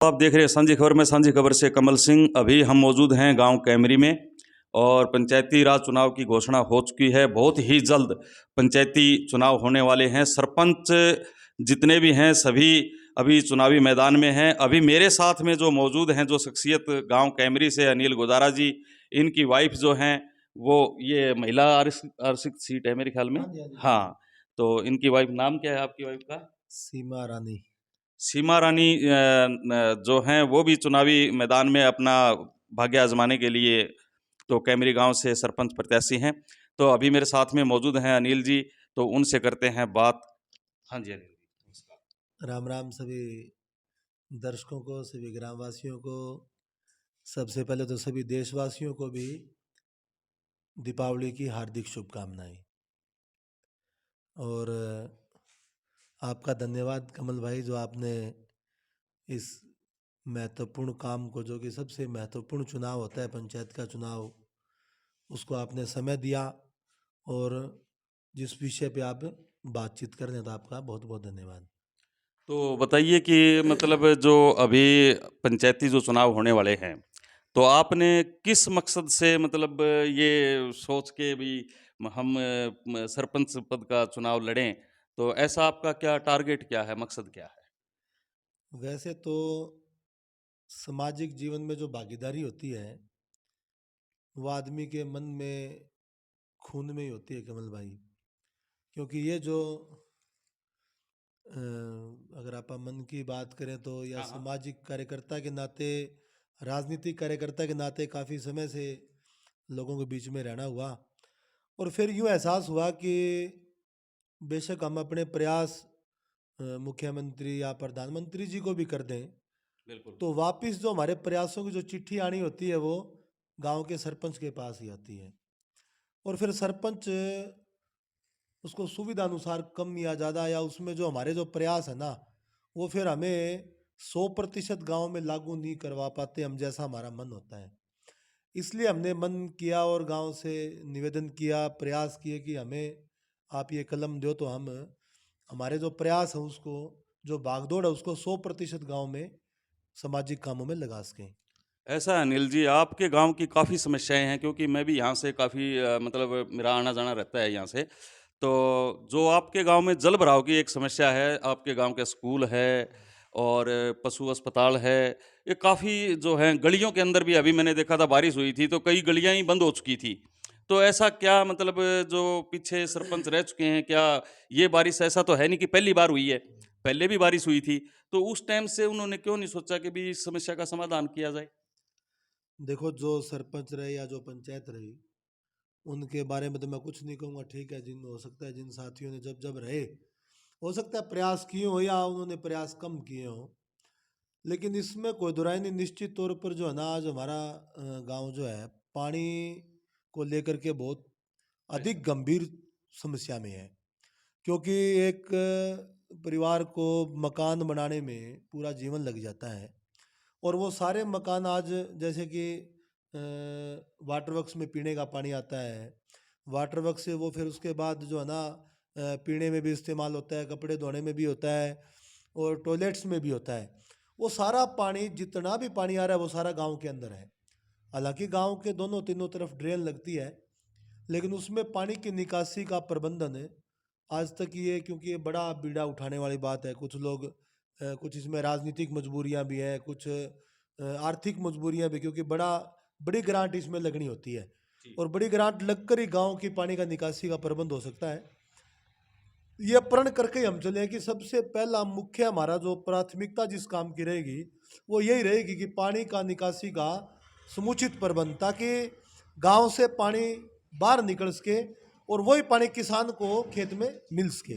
आप देख रहे हैं सांझी खबर में। सांझी खबर से कमल सिंह। अभी हम मौजूद हैं गांव कैमरी में और पंचायती राज चुनाव की घोषणा हो चुकी है। बहुत ही जल्द पंचायती चुनाव होने वाले हैं। सरपंच जितने भी हैं सभी अभी चुनावी मैदान में हैं। अभी मेरे साथ में जो मौजूद हैं, जो शख्सियत गांव कैमरी से, अनिल गोदारा जी, इनकी वाइफ जो हैं वो ये महिला आरक्षित सीट है मेरे ख्याल में। हाँ जी, हाँ जी। हाँ, तो इनकी वाइफ, नाम क्या है आपकी वाइफ का? सीमा रानी। सीमा रानी जो हैं वो भी चुनावी मैदान में अपना भाग्य आजमाने के लिए तो कैमरी गांव से सरपंच प्रत्याशी हैं। तो अभी मेरे साथ में मौजूद हैं अनिल जी, तो उनसे करते हैं बात। हाँ जी अनिल जी, नमस्कार। राम राम सभी दर्शकों को, सभी ग्रामवासियों को। सबसे पहले तो सभी देशवासियों को भी दीपावली की हार्दिक शुभकामनाएं। और आपका धन्यवाद कमल भाई, जो आपने इस महत्वपूर्ण काम को, जो कि सबसे महत्वपूर्ण चुनाव होता है पंचायत का चुनाव, उसको आपने समय दिया और जिस विषय पे आप बातचीत कर रहे हैं, तो आपका बहुत बहुत धन्यवाद। तो बताइए कि मतलब जो अभी पंचायती जो चुनाव होने वाले हैं, तो आपने किस मकसद से मतलब ये सोच के भी हम सरपंच पद का चुनाव लड़ें, तो ऐसा आपका क्या टारगेट, क्या है, मकसद क्या है? वैसे तो सामाजिक जीवन में जो भागीदारी होती है, वो आदमी के मन में, खून में ही होती है कमल भाई। क्योंकि ये जो अगर आप मन की बात करें तो, या हाँ हाँ। सामाजिक कार्यकर्ता के नाते, राजनीतिक कार्यकर्ता के नाते काफ़ी समय से लोगों के बीच में रहना हुआ। और फिर यूँ एहसास हुआ कि बेशक हम अपने प्रयास मुख्यमंत्री या प्रधानमंत्री जी को भी कर दें, बिल्कुल। तो वापस जो हमारे प्रयासों की जो चिट्ठी आनी होती है, वो गांव के सरपंच के पास ही आती है। और फिर सरपंच उसको सुविधा अनुसार कम या ज़्यादा, या उसमें जो हमारे जो प्रयास है ना, वो फिर हमें 100% गांव में लागू नहीं करवा पाते हम, जैसा हमारा मन होता है। इसलिए हमने मन किया और गांव से निवेदन किया, प्रयास किए कि हमें आप ये कलम दो, तो हम हमारे जो प्रयास है उसको, जो भागदौड़ है उसको 100% गांव में सामाजिक कामों में लगा सकें। ऐसा है अनिल जी, आपके गाँव की काफ़ी समस्याएँ हैं, क्योंकि मैं भी यहाँ से काफ़ी मतलब मेरा आना-जाना रहता है यहाँ से। तो जो आपके गाँव में जल भराव की एक समस्या है, आपके गाँव के स्कूल है और पशु अस्पताल है, ये काफ़ी जो हैं गलियों के अंदर भी, अभी मैंने देखा था बारिश हुई थी, तो कई गलियाँ ही बंद हो चुकी थी। तो ऐसा क्या मतलब जो पीछे सरपंच रह चुके हैं, क्या ये बारिश, ऐसा तो है नहीं कि पहली बार हुई है, पहले भी बारिश हुई थी, तो उस टाइम से उन्होंने क्यों नहीं सोचा कि भी इस समस्या का समाधान किया जाए? देखो, जो सरपंच रहे या जो पंचायत रही, उनके बारे में तो मैं कुछ नहीं कहूँगा। ठीक है, जिन हो सकता है जिन साथियों ने जब जब रहे, हो सकता है प्रयास किए हो या उन्होंने प्रयास कम किए हो, लेकिन इसमें कोई दुराई नहीं। निश्चित तौर पर जो है ना, आज हमारा गांव जो है, पानी को लेकर के बहुत अधिक गंभीर समस्या में है। क्योंकि एक परिवार को मकान बनाने में पूरा जीवन लग जाता है, और वो सारे मकान आज, जैसे कि वाटर वर्क्स में पीने का पानी आता है, वाटर वर्क्स से वो फिर उसके बाद जो है ना, पीने में भी इस्तेमाल होता है, कपड़े धोने में भी होता है, और टॉयलेट्स में भी होता है। वो सारा पानी, जितना भी पानी आ रहा है, वो सारा गांव के अंदर है। हालांकि गांव के दोनों तीनों तरफ ड्रेन लगती है, लेकिन उसमें पानी की निकासी का प्रबंधन है आज तक ये, क्योंकि ये बड़ा बीड़ा उठाने वाली बात है। कुछ लोग कुछ इसमें राजनीतिक मजबूरियां भी हैं, कुछ आर्थिक मजबूरियां भी, क्योंकि बड़ी ग्रांट इसमें लगनी होती है, जी। और बड़ी ग्रांट लगकर ही गांव की पानी का निकासी का प्रबंध हो सकता है। ये प्रण करके हम चले कि सबसे पहला मुख्य हमारा जो प्राथमिकता जिस काम की रहेगी, वो यही रहेगी कि पानी का निकासी का समुचित प्रबंध, ताकि गांव से पानी बाहर निकल सके और वही पानी किसान को खेत में मिल सके।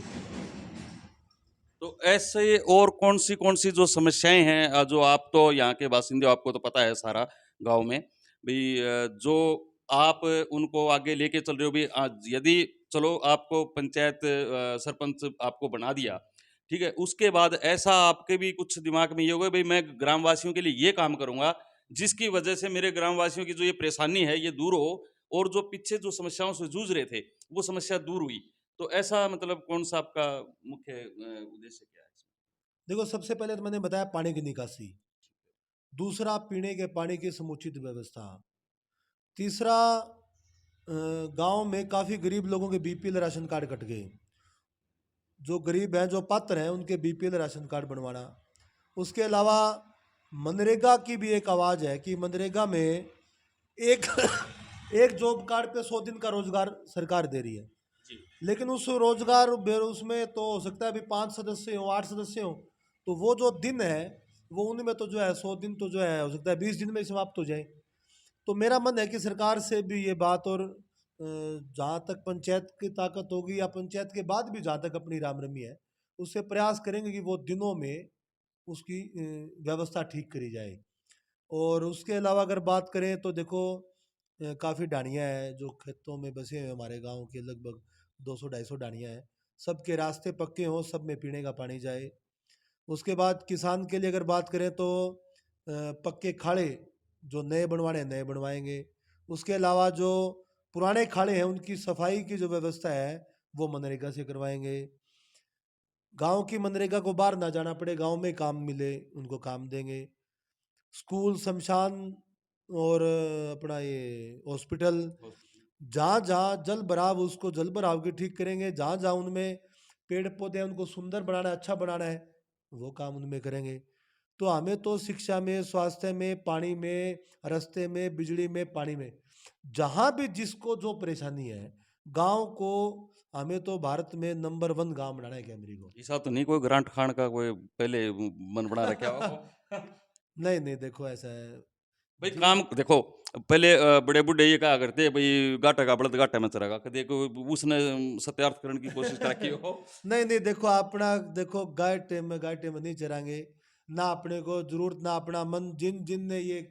तो ऐसे और कौन-सी जो समस्याएँ हैं, जो आप तो यहाँ के बासिंदे हो, आपको तो पता है सारा गाँव में, भई जो आप उनको आगे लेके चल रहे हो भी, यदि चलो आपको पंचायत सरपंच आपको बना दिया, ठीक है? उसके बाद ऐसा आपके भी कुछ दिमाग में ये होगा, भई मैं ग्रामवासियों के लिए ये काम करूँगा, जिसकी वजह से मेरे ग्रामवासियों की जो ये परेशानी है, ये दूर हो और जो पीछे जो समस्याओं से जूझ रहे थे, वो समस्या दूर हुई। तो ऐसा मतलब कौन-सा आपका मुख्य उद्देश्य क्या है इसमें? देखो, सबसे पहले तो मैंने बताया पानी की निकासी। दूसरा पीने के पानी की समुचित व्यवस्था। तीसरा गांव में काफ़ी गरीब लोगों के बीपीएल राशन कार्ड कट गए। जो गरीब हैं जो पात्र हैं उनके बीपीएल राशन कार्ड बनवाना। उसके अलावा मनरेगा की भी एक आवाज़ है कि मनरेगा में एक एक जॉब कार्ड पे 100 दिन का रोजगार सरकार दे रही है। जी। लेकिन उस रोजगार उसमें तो हो सकता है अभी 5 सदस्य हो 8 सदस्य हो, तो वो जो दिन है वो उनमें तो जो है 100 दिन तो जो है हो सकता है 20 दिन में ही समाप्त हो जाए। तो मेरा मन है कि सरकार से भी ये बात, और जहाँ तक पंचायत की ताकत होगी या पंचायत के बाद भी जहाँ तक अपनी रामरमी है, उससे प्रयास करेंगे कि वो दिनों में उसकी व्यवस्था ठीक करी जाए। और उसके अलावा अगर बात करें तो देखो काफ़ी ढाणियाँ हैं जो खेतों में बसे हैं, हमारे गांव के लगभग 200-250 ढाणियाँ हैं। सबके रास्ते पक्के हों, सब में पीने का पानी जाए। उसके बाद किसान के लिए अगर बात करें तो पक्के खाड़े जो नए बनवाने हैं नए बनवाएंगे। उसके अलावा जो पुराने खाड़े हैं उनकी सफाई की जो व्यवस्था है वो मनरेगा से करवाएंगे। गांव की मनरेगा को बाहर ना जाना पड़े, गांव में काम मिले उनको काम देंगे। स्कूल, शमशान और अपना ये हॉस्पिटल, जहाँ जहाँ जल भराव उसको जल भराव की ठीक करेंगे। जहाँ जहाँ उनमें पेड़ पौधे हैं उनको सुंदर बनाना है, अच्छा बनाना है, वो काम उनमें करेंगे। तो हमें तो शिक्षा में, स्वास्थ्य में, पानी में, रास्ते में, बिजली में, पानी में, जहाँ भी जिसको जो परेशानी है, गांव को हमें तो भारत में नंबर 1 गांव बनाना है कैमरी को। ऐसा तो नहीं कोई ग्रांट खान का कोई पहले मन बना रखा हो? नहीं नहीं, देखो ऐसा है भाई जी। काम देखो, पहले बड़े बूढ़े ये कहा करते भाई गाटा का बड़द गाटा में चरेगा, कभी को उसने सत्यार्थ करने की कोशिश कर रखी हो। नहीं नहीं, देखो अपना देखो गाय टेम नहीं चराएंगे ना, अपने को जरूरत ना अपना मन, जिन जिन ने ये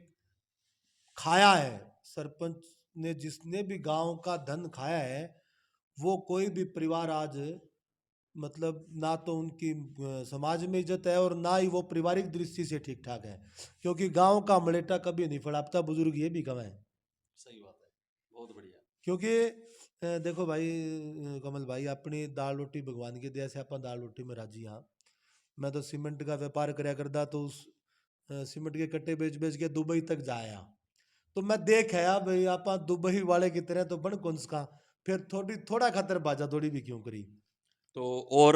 खाया है, सरपंच ने जिसने भी गांव का धन खाया है, वो कोई भी परिवार आज मतलब ना तो उनकी समाज में इज्जत है और ना ही वो पारिवारिक दृष्टि से ठीक ठाक है, क्योंकि गांव का मलेटा कभी नहीं फड़ापता, बुजुर्ग ये भी कम है। सही बात है, बहुत बढ़िया। क्योंकि देखो भाई कमल भाई, अपनी दाल रोटी भगवान की दया से अपन दाल रोटी में राजी। हाँ, मैं तो सीमेंट का व्यापार करया करता, तो उस सीमेंट के कट्टे बेच बेच के दुबई तक जाया, तो मैं देख आया भाई आप दुबई वाले की तरह तो बन कौन का, फिर थोड़ा खातर बाजा थोड़ी भी क्यों करी। तो और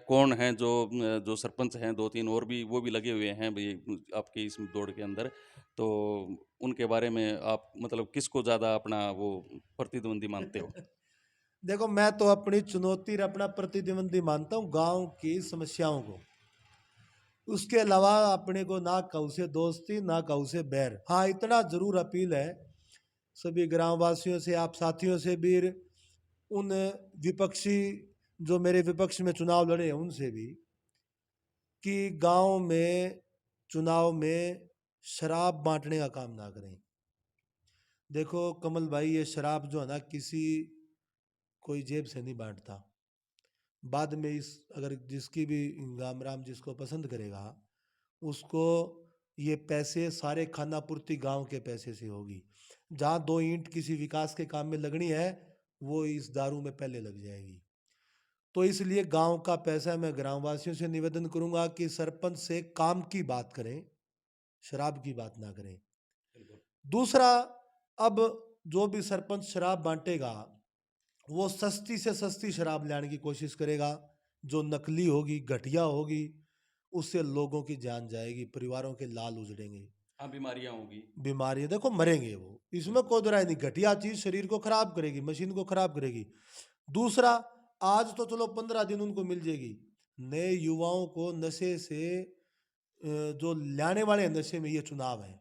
कौन हैं जो जो सरपंच हैं, दो तीन और भी वो भी लगे हुए हैं भाई आपके इस दौड़ के अंदर, तो उनके बारे में आप मतलब किसको ज़्यादा अपना वो प्रतिद्वंदी मानते हो? देखो मैं तो अपनी चुनौती और अपना प्रतिद्वंदी मानता हूँ गांव की समस्याओं को। उसके अलावा अपने को ना कहू से दोस्ती ना कहू से बैर। हाँ, इतना जरूर अपील है सभी ग्रामवासियों से, आप साथियों से भी, उन विपक्षी जो मेरे विपक्ष में चुनाव लड़े हैं उनसे भी, कि गांव में चुनाव में शराब बांटने का काम ना करें। देखो कमल भाई, ये शराब जो है ना, किसी कोई जेब से नहीं बांटता। बाद में इस अगर जिसकी भी राम राम जिसको पसंद करेगा, उसको ये पैसे सारे खाना पूर्ति गांव के पैसे से होगी। जहाँ 2 ईंट किसी विकास के काम में लगनी है, वो इस दारू में पहले लग जाएगी। तो इसलिए गांव का पैसा, मैं ग्रामवासियों से निवेदन करूंगा कि सरपंच से काम की बात करें, शराब की बात ना करें। दूसरा, अब जो भी सरपंच शराब बांटेगा वो सस्ती से सस्ती शराब लाने की कोशिश करेगा, जो नकली होगी, घटिया होगी, उससे लोगों की जान जाएगी, परिवारों के लाल उजड़ेंगे, हाँ, बीमारियां होगी। बीमारियां देखो मरेंगे वो, इसमें कोई दो राय नहीं। घटिया चीज शरीर को खराब करेगी, मशीन को खराब करेगी। दूसरा, आज तो चलो 15 दिन उनको मिल जाएगी, नए युवाओं को नशे से जो लाने वाले हैं नशे में, ये चुनाव है।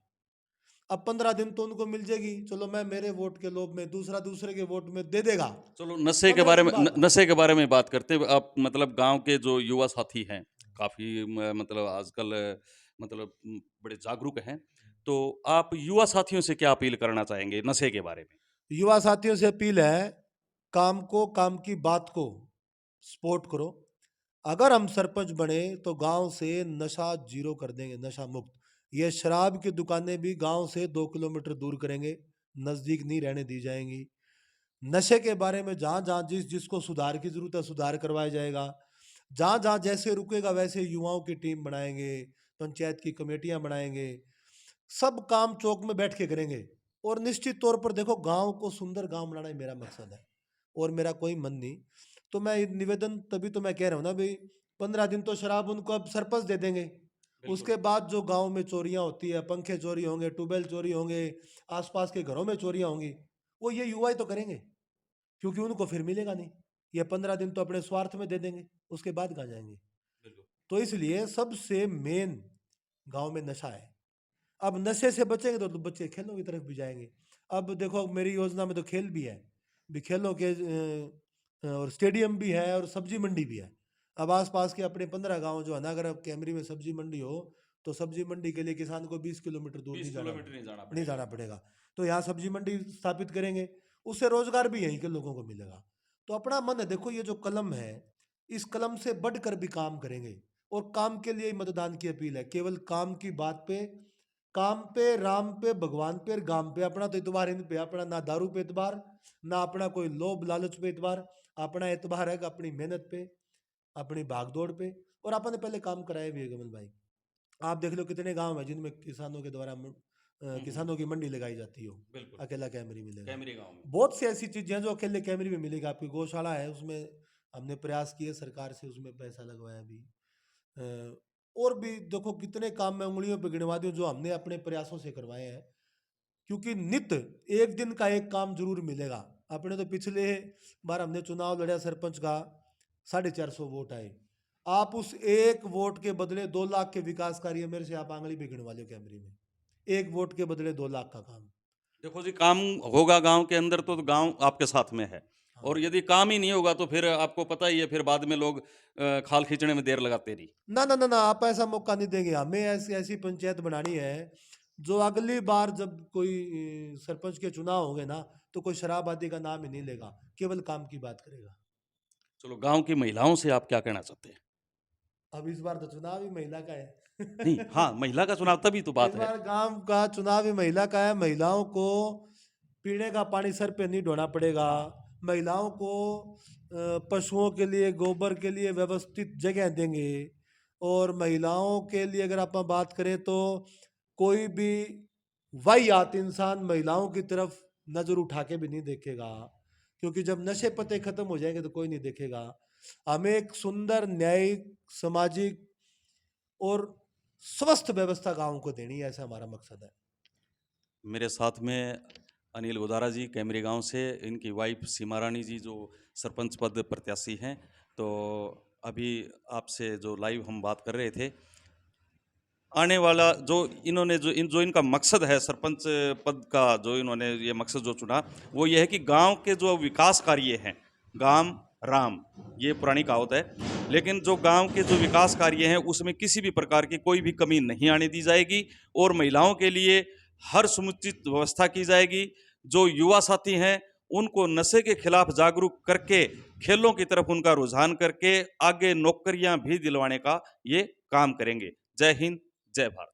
अब 15 दिन तो उनको मिल जाएगी, चलो मैं मेरे वोट के लोभ में दूसरा दूसरे के वोट में दे देगा। चलो नशे के 15 बारे दिन में बाद नशे के बारे में बात करते हैं। आप मतलब गांव के जो युवा साथी हैं काफ़ी मतलब आजकल मतलब बड़े जागरूक हैं, तो आप युवा साथियों से क्या अपील करना चाहेंगे नशे के बारे में? युवा साथियों से अपील है, काम को, काम की बात को सपोर्ट करो। अगर हम सरपंच बने तो गांव से नशा जीरो कर देंगे, नशा मुक्त। ये शराब की दुकानें भी गांव से 2 किलोमीटर दूर करेंगे, नजदीक नहीं रहने दी जाएंगी। नशे के बारे में जहाँ जहाँ जिसको सुधार की जरूरत है सुधार करवाया जाएगा। जहाँ जहाँ जैसे रुकेगा वैसे युवाओं की टीम बनाएंगे, पंचायत की कमेटियाँ बनाएंगे। सब काम चौक में बैठ के करेंगे। और निश्चित तौर पर देखो, गांव को सुंदर गांव बनाना ही मेरा मकसद है, और मेरा कोई मन नहीं। तो मैं ये निवेदन, तभी तो मैं कह रहा हूँ ना भाई, 15 दिन तो शराब उनको अब सरपंच दे देंगे। बिल्कुल। उसके बाद जो गांव में चोरियां होती है, पंखे चोरी होंगे, ट्यूबवेल चोरी होंगे, आसपास के घरों में चोरियां होंगी, वो ये युवा ही तो करेंगे, क्योंकि उनको फिर मिलेगा नहीं। ये 15 दिन तो अपने स्वार्थ में दे देंगे, उसके बाद कहाँ जाएंगे। बिल्कुल। तो इसलिए सबसे मेन गांव में नशा है। अब नशे से बचेंगे तो बच्चे खेलों की तरफ भी जाएंगे। अब देखो, मेरी योजना में तो खेल भी है, भी खेलों के और स्टेडियम भी है, और सब्जी मंडी भी है। अब आसपास के अपने 15 गांव जो है ना, अगर अब कैमरी में सब्जी मंडी हो, तो सब्जी मंडी के लिए किसान को 20 किलोमीटर दूर 20 किलोमीटर नहीं जाना नहीं पड़ेगा। जाना पड़ेगा। तो यहाँ सब्जी मंडी स्थापित करेंगे, उससे रोजगार भी यहीं के लोगों को मिलेगा। तो अपना मन है, देखो ये जो कलम है, इस कलम से बढ़कर भी काम करेंगे। और काम के लिए ही मतदान की अपील है, केवल काम की बात पे, काम पे, राम पे, भगवान पे और गाम पे। अपना तो इतबार इन पे, अपना ना दारू पे इतबार, ना अपना कोई लोभ लालच पे इतबार। अपना एतबार है कि अपनी मेहनत पे, अपनी भागदौड़ पे। और अपन ने पहले काम कराए भी है कमल भाई। आप देख लो कितने गांव है जिनमें किसानों के द्वारा हुँ। किसानों की मंडी लगाई जाती हो, बिल्कुल। अकेला कैमरी मिलेगा। कैमरी गाँव में। बहुत सी ऐसी चीजें हैं जो अकेले कैमरी में मिलेगी। आपकी गौशाला है, उसमें हमने प्रयास किए सरकार से, उसमें पैसा लगवाया भी। अ, और भी देखो कितने काम मैं उंगलियों पे गिनवा दूं जो हमने अपने प्रयासों से करवाए हैं। क्योंकि नित एक दिन का एक काम जरूर मिलेगा। अपने तो पिछले बार हमने चुनाव लड़ा सरपंच का, 450 वोट आए। आप उस एक वोट के बदले 2 लाख के विकास कार्य मेरे से आप आंगली भी गिनवा लो कैमरे में। एक वोट के बदले 2 लाख का काम। देखो जी, काम होगा गाँव के अंदर तो गाँव आपके साथ में है, हाँ। और यदि काम ही नहीं होगा तो फिर आपको पता ही है, फिर बाद में लोग खाल खींचने में देर लगाते नहीं। ना ना ना ना, आप ऐसा मौका नहीं देंगे। हमें ऐसी ऐसी पंचायत बनानी है जो अगली बार जब कोई सरपंच के चुनाव होंगे ना, तो कोई शराब आदि का नाम ही नहीं लेगा, केवल काम की बात करेगा। चलो, गाँव की महिलाओं से आप क्या कहना चाहते हैं? अब इस बार तो चुनाव ही महिला का नहीं, है। हाँ, महिला का चुनाव तभी तो इस बात है। बार गांव का चुनाव ही महिला का है। महिलाओं को पीने का पानी सर पे नहीं ढोना पड़ेगा। महिलाओं को पशुओं के लिए, गोबर के लिए व्यवस्थित जगह देंगे। और महिलाओं के लिए अगर आप बात करें तो कोई भी वाहियात इंसान महिलाओं की तरफ नजर उठा के भी नहीं देखेगा, क्योंकि जब नशे पते खत्म हो जाएंगे तो कोई नहीं देखेगा। हमें एक सुंदर, न्यायिक, सामाजिक और स्वस्थ व्यवस्था गांव को देनी है, ऐसा हमारा मकसद है। मेरे साथ में अनिल गोदारा जी कैमरी गांव से, इनकी वाइफ सीमा रानी जी जो सरपंच पद प्रत्याशी हैं। तो अभी आपसे जो लाइव हम बात कर रहे थे, आने वाला जो इन्होंने जो इनका मकसद है सरपंच पद का, जो इन्होंने ये मकसद जो चुना, वो ये है कि गांव के जो विकास कार्य हैं, गांव राम, ये पुरानी कहावत है, लेकिन जो गांव के जो विकास कार्य हैं उसमें किसी भी प्रकार की कोई भी कमी नहीं आने दी जाएगी, और महिलाओं के लिए हर समुचित व्यवस्था की जाएगी। जो युवा साथी हैं उनको नशे के खिलाफ जागरूक करके, खेलों की तरफ उनका रुझान करके आगे नौकरियां भी दिलवाने का ये काम करेंगे। जय हिंद, जय भारत।